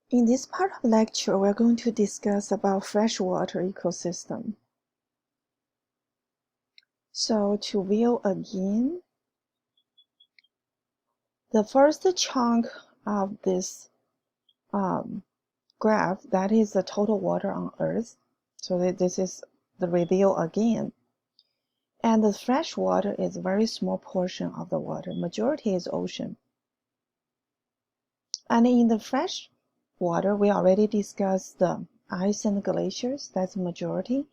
In this part of lecture, we're going to discuss about freshwater ecosystem. So to view again, the first chunk of this graph, that is the total water on Earth. So this is the review again. And the freshwater is a very small portion of the water. Majority is ocean. And in the fresh water, we already discussed the ice and glaciers. That's the majority.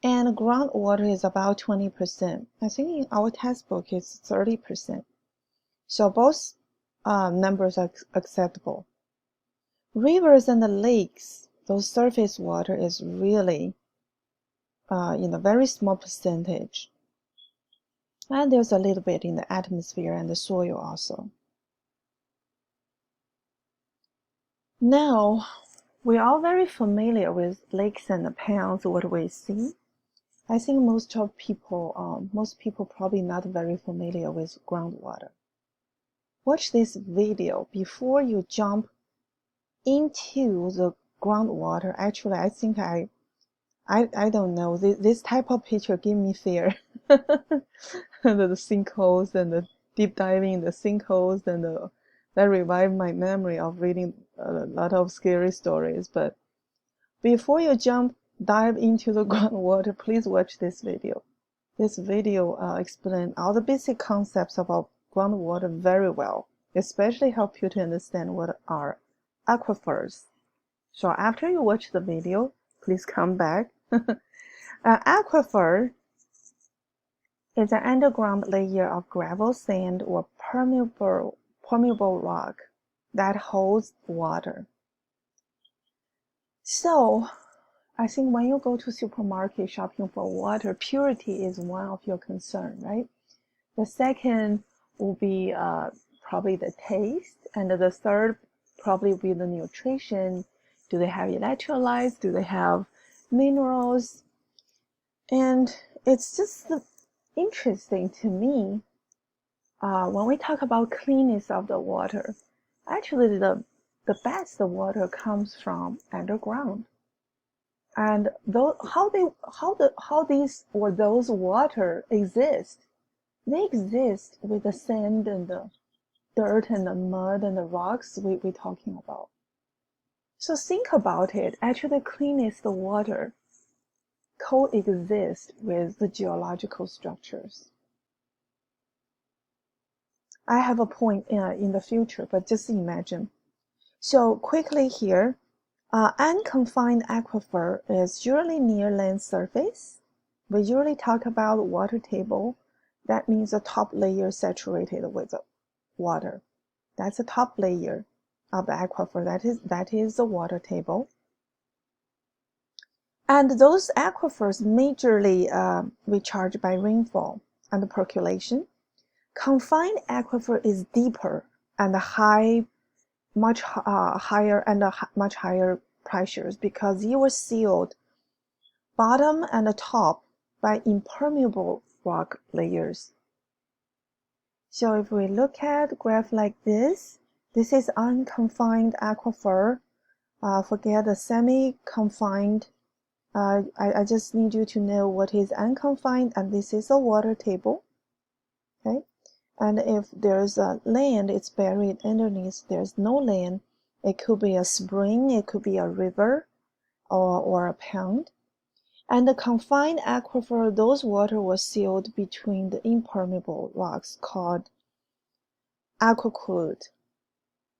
And groundwater is about 20%. I think in our textbook it's 30%. So both numbers are acceptable. Rivers and the lakes, those surface water is really in a very small percentage. And there's a little bit in the atmosphere and the soil also. Now, we're all very familiar with lakes and the ponds, what we see. I think most people probably not very familiar with groundwater. Watch this video before you jump into the groundwater. Actually, I think I don't know. This type of picture give me fear. the sinkholes and the deep diving in the sinkholes and that revived my memory of reading a lot of scary stories. But before you dive into the groundwater, please watch this video. This video explains all the basic concepts about groundwater very well, especially help you to understand what are aquifers. So after you watch the video, please come back. An aquifer is an underground layer of gravel, sand, or permeable rock that holds water. So I think when you go to supermarket shopping for water, purity is one of your concern, right? The second will be probably the taste, and the third probably will be the nutrition. Do they have electrolytes? Do they have minerals? And it's just interesting to me when we talk about cleanness of the water. Actually, the best water comes from underground. And how these or those water exist? They exist with the sand and the dirt and the mud and the rocks we're talking about. So think about it. Actually, the cleanest water coexist with the geological structures. I have a point in the future, but just imagine. So quickly here, unconfined aquifer is usually near land surface. We usually talk about water table. That means the top layer saturated with water. That's the top layer of the aquifer. That is the water table. And those aquifers majorly recharged by rainfall and percolation. Confined aquifer is deeper and much higher pressures because you were sealed bottom and the top by impermeable rock layers. So if we look at a graph like this is unconfined aquifer. Forget the semi-confined. I just need you to know what is unconfined, and this is a water table. Okay, and if there's a land, it's buried underneath. There's no land. It could be a spring, it could be a river, or a pond. And the confined aquifer, those water was sealed between the impermeable rocks called aquiclude.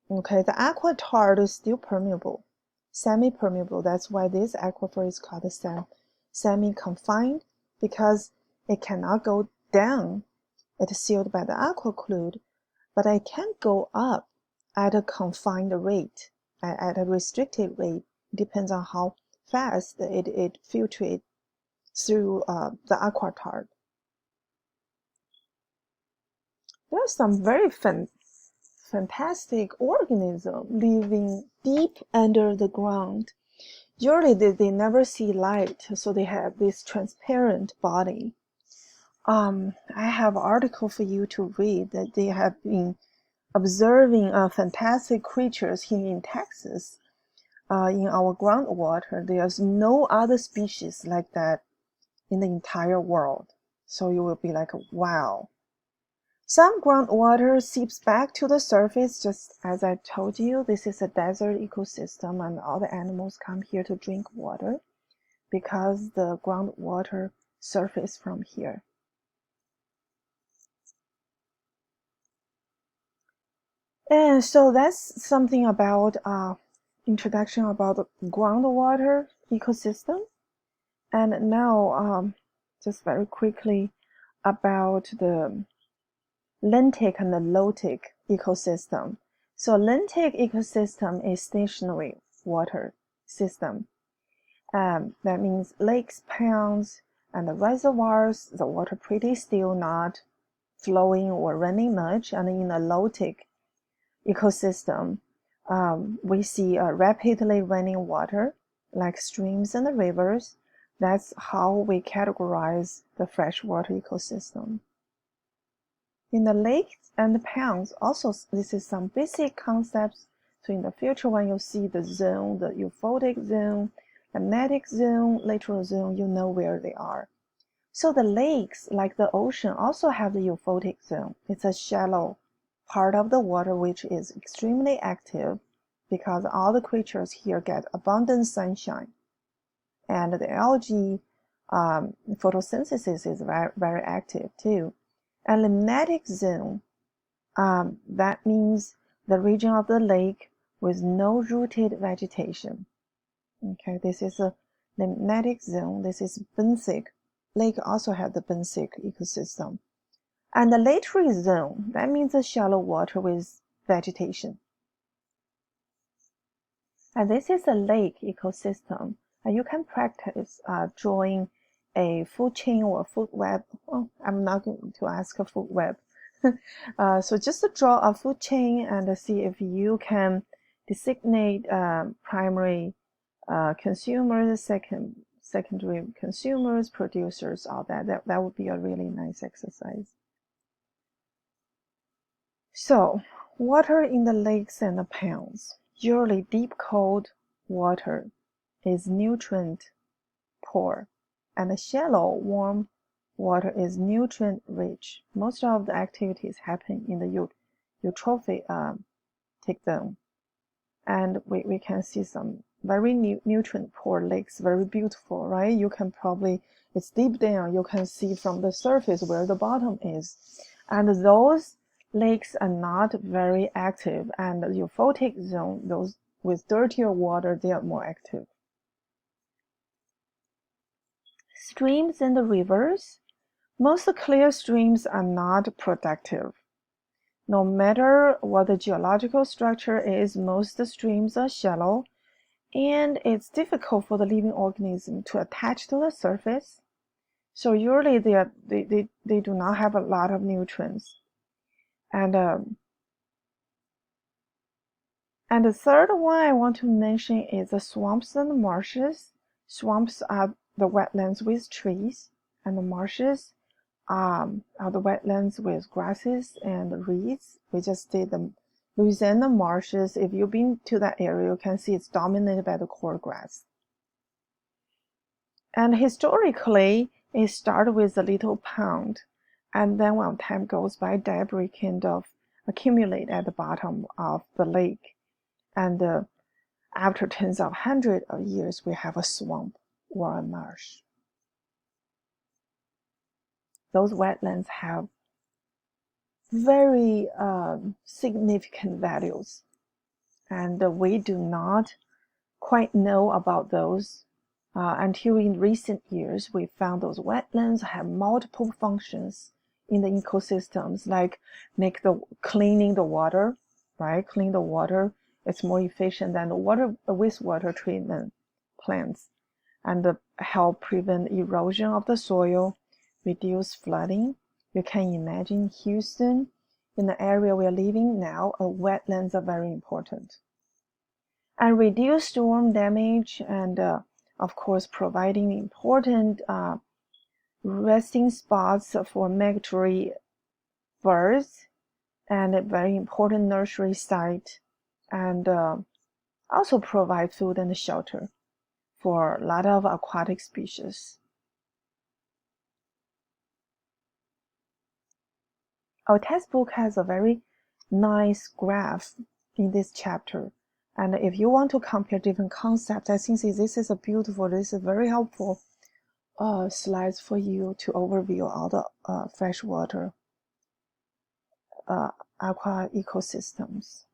Okay, the aquitard is still permeable, semi-permeable. That's why this aquifer is called semi-confined, because it cannot go down. It's sealed by the aquiclude, but it can go up at a confined rate, at a restricted rate. Depends on how fast it filtrates through the aquitard. There are some very fantastic organisms living deep under the ground. Usually they never see light, so they have this transparent body. I have an article for you to read that they have been observing fantastic creatures here in Texas. in our groundwater. There's no other species like that in the entire world. So you will be like, wow. Some groundwater seeps back to the surface, just as I told you. This is a desert ecosystem, and all the animals come here to drink water because the groundwater surface from here. And so that's something about introduction about the groundwater ecosystem. And now just very quickly about the lentic and the lotic ecosystem. So lentic ecosystem is stationary water system. That means lakes, ponds, and the reservoirs, the water pretty still, not flowing or running much. And in a lotic ecosystem, we see rapidly running water like streams and rivers. That's how we categorize the freshwater ecosystem. In the lakes and the ponds, also this is some basic concepts. So in the future, when you see the zone, the euphotic zone, the magnetic zone, lateral zone, you know where they are. So the lakes, like the ocean, also have the euphotic zone. It's a shallow part of the water which is extremely active because all the creatures here get abundant sunshine. And the algae photosynthesis is very, very active too. And the magnetic zone, that means the region of the lake with no rooted vegetation. Okay, this is a magnetic zone. This is benthic. Lake also has the benthic ecosystem. And the lateral zone, that means the shallow water with vegetation. And this is a lake ecosystem. And you can practice drawing a food chain or food web. Oh, I'm not going to ask a food web. So just to draw a food chain and see if you can designate primary consumers, secondary consumers, producers, all that. That would be a really nice exercise. So, water in the lakes and the ponds. Usually deep cold water is nutrient poor, and the shallow warm water is nutrient rich. Most of the activities happen in the eutrophic zone. And we can see some very nutrient poor lakes, very beautiful, right? You can probably, it's deep down, you can see from the surface where the bottom is. And those lakes are not very active, and the euphotic zone, those with dirtier water, they are more active. Streams and the rivers. Most clear streams are not productive. No matter what the geological structure is, most streams are shallow, and it's difficult for the living organism to attach to the surface. So usually they do not have a lot of nutrients. And the third one I want to mention is the swamps and marshes. Swamps are the wetlands with trees, and the marshes are the wetlands with grasses and reeds. We just did the Louisiana marshes. If you've been to that area, you can see it's dominated by the cordgrass. And historically, it started with a little pond, and then when time goes by, debris kind of accumulate at the bottom of the lake. And after tens of hundreds of years, we have a swamp or a marsh. Those wetlands have very significant values, and we do not quite know about those until in recent years we found those wetlands have multiple functions in the ecosystems, like cleaning the water, right? Clean the water. It's more efficient than the wastewater treatment plants, and help prevent erosion of the soil, reduce flooding. You can imagine Houston, in the area we are living now, wetlands are very important. And reduce storm damage, and of course providing important resting spots for migratory birds, and a very important nursery site, and also provide food and shelter for a lot of aquatic species. Our textbook has a very nice graph in this chapter. And if you want to compare different concepts, I think this is very helpful slides for you to overview all the freshwater aqua ecosystems.